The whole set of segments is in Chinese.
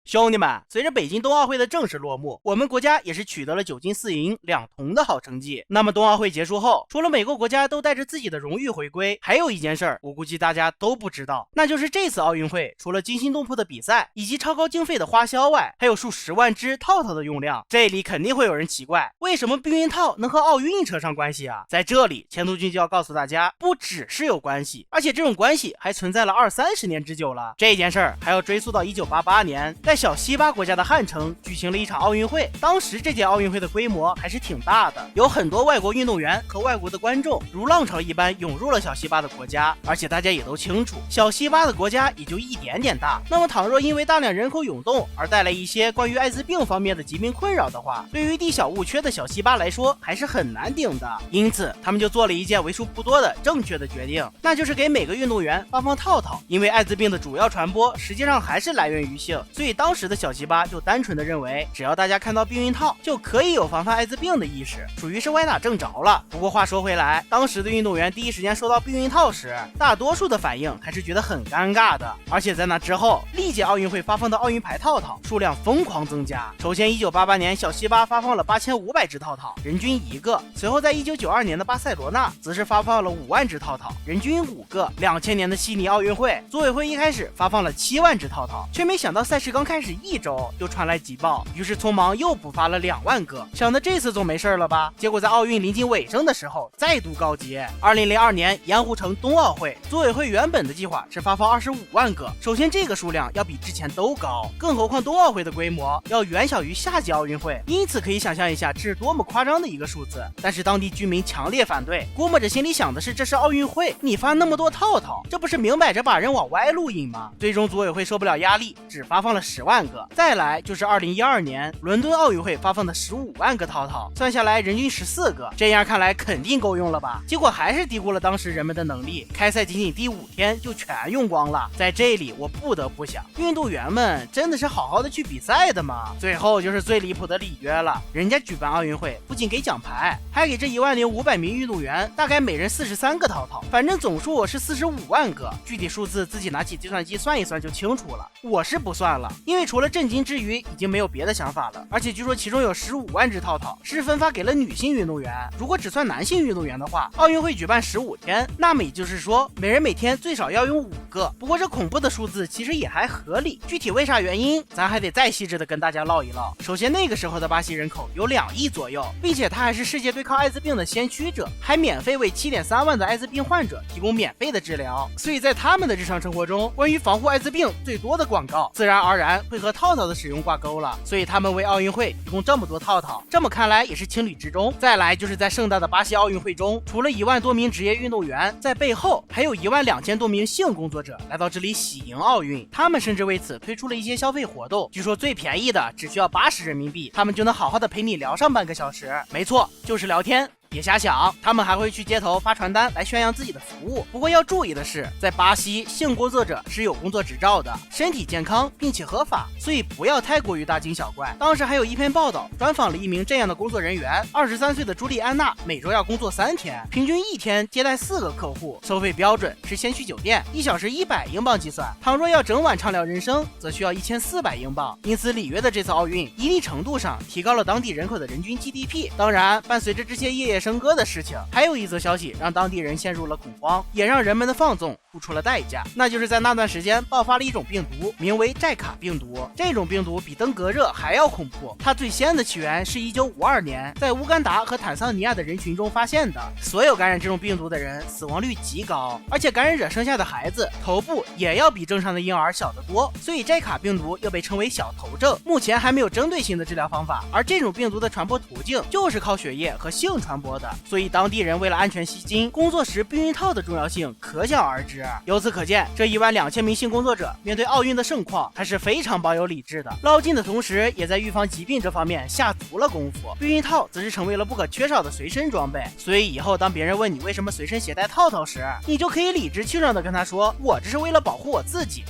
兄弟们，随着北京冬奥会的正式落幕，我们国家也是取得了9金4银2铜的好成绩。那么冬奥会结束后，除了每个国家都带着自己的荣誉回归，还有一件事儿，我估计大家都不知道，那就是这次奥运会除了惊心动魄的比赛以及超高经费的花销外，还有数10万只套套的用量。这里肯定会有人奇怪，为什么避孕套能和奥运扯上关系啊？在这里，钱途君就要告诉大家，不只是有关系，而且这种关系还存在了20-30年之久了。这件事儿还要追溯到1988年，在小西巴国家的汉城举行了一场奥运会。当时这届奥运会的规模还是挺大的，有很多外国运动员和外国的观众如浪潮一般涌入了小西巴的国家。而且大家也都清楚，小西巴的国家也就一点点大，那么倘若因为大量人口涌动而带来一些关于艾滋病方面的疾病困扰的话，对于地小物缺的小西巴来说还是很难顶的。因此他们就做了一件为数不多的正确的决定，那就是给每个运动员发放套套。因为艾滋病的主要传播实际上还是来源于性，所以当时的小西巴就单纯的认为，只要大家看到避孕套就可以有防范艾滋病的意识，属于是歪打正着了。不过话说回来，当时的运动员第一时间收到避孕套时，大多数的反应还是觉得很尴尬的。而且在那之后，历届奥运会发放的奥运牌套套数量疯狂增加。首先1988年小西巴发放了8500只套套，人均1个。随后在1992年的巴塞罗那则是发放了5万只套套，人均5个。2000年的悉尼奥运会，组委会一开始发放了7万只套套，却没想到赛事刚开始1周就传来急报，于是匆忙又补发了2万个，想的这次总没事了吧？结果在奥运临近尾声的时候再度告捷。2002年盐湖城冬奥会，组委会原本的计划是发放25万个，首先这个数量要比之前都高，更何况冬奥会的规模要远小于夏季奥运会，因此可以想象一下这是多么夸张的一个数字。但是当地居民强烈反对，估摸着心里想的是，这是奥运会，你发那么多套套，这不是明摆着把人往歪路引吗？最终组委会受不了压力，只发放了10万个。再来就是2012年伦敦奥运会发放的15万个套套，算下来人均14个，这样看来肯定够用了吧？结果还是低估了当时人们的能力，开赛仅仅第5天就全用光了。在这里我不得不想，运动员们真的是好好的去比赛的吗？最后就是最离谱的里约了，人家举办奥运会不仅给奖牌，还给这10500名运动员大概每人43个套套，反正总数是45万个，具体数字自己拿起计算机算一算就清楚了。我是不算了，因为除了震惊之余已经没有别的想法了。而且据说其中有15万只套套是分发给了女性运动员，如果只算男性运动员的话，奥运会举办15天，那么也就是说每人每天最少要用5个。不过这恐怖的数字其实也还合理，具体为啥原因咱还得再细致的跟大家唠一唠。首先那个时候的巴西人口有2亿左右，并且他还是世界对抗艾滋病的先驱者，还免费为7.3万的艾滋病患者提供免费的治疗，所以在他们的日常生活中，关于防护艾滋病最多的广告自然而然会和套套的使用挂钩了，所以他们为奥运会提供这么多套套，这么看来也是情理之中。再来就是在盛大的巴西奥运会中，除了1万多名职业运动员，在背后还有12000多名性工作者来到这里喜迎奥运，他们甚至为此推出了一些消费活动，据说最便宜的只需要80人民币，他们就能好好的陪你聊上半个小时，没错，就是聊天。别瞎想，他们还会去街头发传单来宣扬自己的服务。不过要注意的是，在巴西，性工作者是有工作执照的，身体健康并且合法，所以不要太过于大惊小怪。当时还有一篇报道专访了一名这样的工作人员，23岁的朱莉安娜，每周要工作3天，平均1天接待4个客户，收费标准是先去酒店，1小时100英镑计算，倘若要整晚畅聊人生，则需要1400英镑。因此里约的这次奥运一定程度上提高了当地人口的人均 GDP。当然伴随着这些夜夜笙歌的事情，还有一则消息让当地人陷入了恐慌，也让人们的放纵付出了代价，那就是在那段时间爆发了一种病毒，名为寨卡病毒。这种病毒比登革热还要恐怖，它最先的起源是1952年在乌干达和坦桑尼亚的人群中发现的。所有感染这种病毒的人死亡率极高，而且感染者生下的孩子头部也要比正常的婴儿小得多，所以寨卡病毒又被称为小头症。目前还没有针对性的治疗方法，而这种病毒的传播途径就是靠血液和性传播的，所以当地人为了安全吸金，工作时避孕套的重要性可想而知。由此可见，这12000名性工作者面对奥运的盛况还是非常保有理智的，捞金的同时也在预防疾病这方面下足了功夫。避孕套则是成为了不可缺少的随身装备，所以以后当别人问你为什么随身携带套套时，你就可以理直气壮地跟他说，我这是为了保护我自己。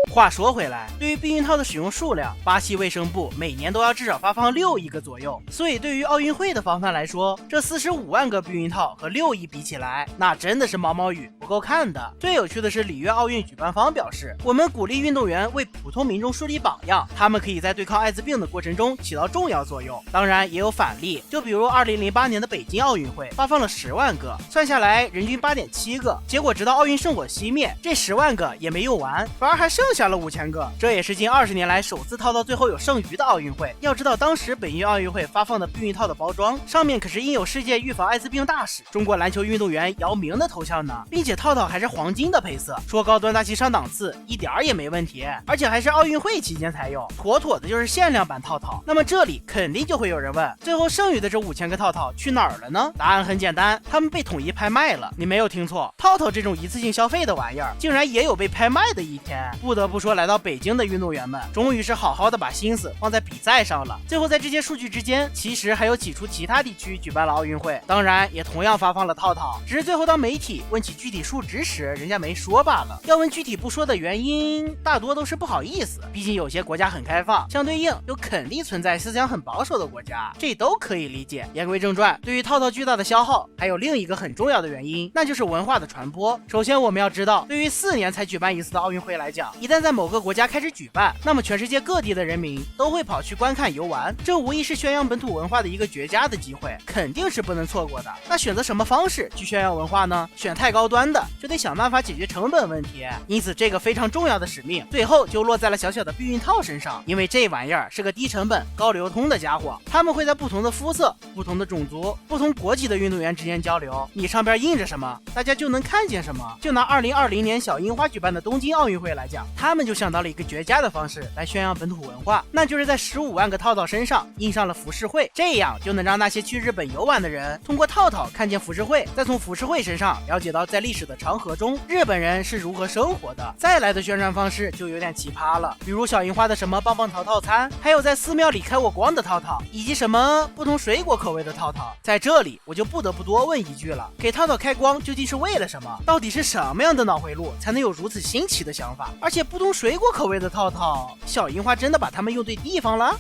话说回来，对于避孕套的使用数量，巴西卫生部每年都要至少发放6亿个左右，所以对于奥运会的防范来说，这45万个避孕套和6亿比起来，那真的是毛毛雨，不够看的。最有趣的是，里约奥运举办方表示，我们鼓励运动员为普通民众树立榜样，他们可以在对抗艾滋病的过程中起到重要作用。当然也有反例，就比如2008年的北京奥运会发放了10万个，算下来人均8.7个，结果直到奥运圣火熄灭，这10万个也没用完，反而还剩下了5000个。这也是近20年来首次套到最后有剩余的奥运会。要知道当时北京奥运会发放的避孕套的包装上面可是印有世界预防艾滋病大使中国篮球运动员姚明的头像呢，并且套套还是黄金的配色，说高端大气上档次一点也没问题，而且还是奥运会期间才有，妥妥的就是限量版套套。那么这里肯定就会有人问，最后剩余的这5000个套套去哪儿了呢？答案很简单，他们被统一拍卖了。你没有听错，套套这种一次性消费的玩意儿竟然也有被拍卖的一天。不得不说，来到北京的运动员们终于是好好的把心思放在比赛上了。最后在这些数据之间，其实还有几处其他地区举办了奥运会，当然也同样发放了套套，只是最后当媒体问起具体数值时，人家没说罢了。要问具体不说的原因，大多都是不好意思，毕竟有些国家很开放，相对应又肯定存在思想很保守的国家，这都可以理解。言归正传，对于套套巨大的消耗，还有另一个很重要的原因，那就是文化的传播。首先我们要知道，对于4年才举办一次的奥运会来讲，一旦在某个国家开始举办，那么全世界各地的人民都会跑去观看游玩，这无疑是宣扬本土文化的一个绝佳的机会，肯定是不能错过的。那选择什么方式去宣扬文化呢？选太高端的，就得想办法解决成本问题。因此这个非常重要的使命，最后就落在了小小的避孕套身上，因为这玩意儿是个低成本高流通的家伙，他们会在不同的肤色、不同的种族、不同国籍的运动员之间交流，你上边印着什么，大家就能看见什么。就拿2020年小樱花举办的东京奥运会来讲，他们就想到了一个绝佳的方式来宣扬本土文化，那就是在15万个套套身上印上了浮世绘，这样就能让那些去日本游玩的人通过套套看见浮世绘，再从浮世绘身上了解到在历史的长河中日本人是如何生活的。再来的宣传方式就有点奇葩了，比如小樱花的什么棒棒糖套餐，还有在寺庙里开我光的套套，以及什么不同水果口味的套套。在这里我就不得不多问一句了，给套套开光究竟是为了什么？到底是什么样的脑回路才能有如此新奇的想法？而且不同水果口味的套套，小樱花真的把它们用对地方了？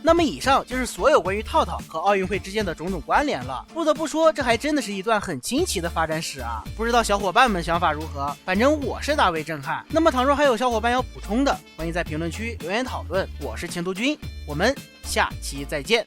那么以上就是所有关于套套和奥运会之间的种种关联了。不得不说，这还真的是一段很惊奇的发展史啊！不知道小伙伴们想法如何？反正我是大为震撼。那么倘若还有小伙伴要补充的，欢迎在评论区留言讨论。我是前途君，我们下期再见。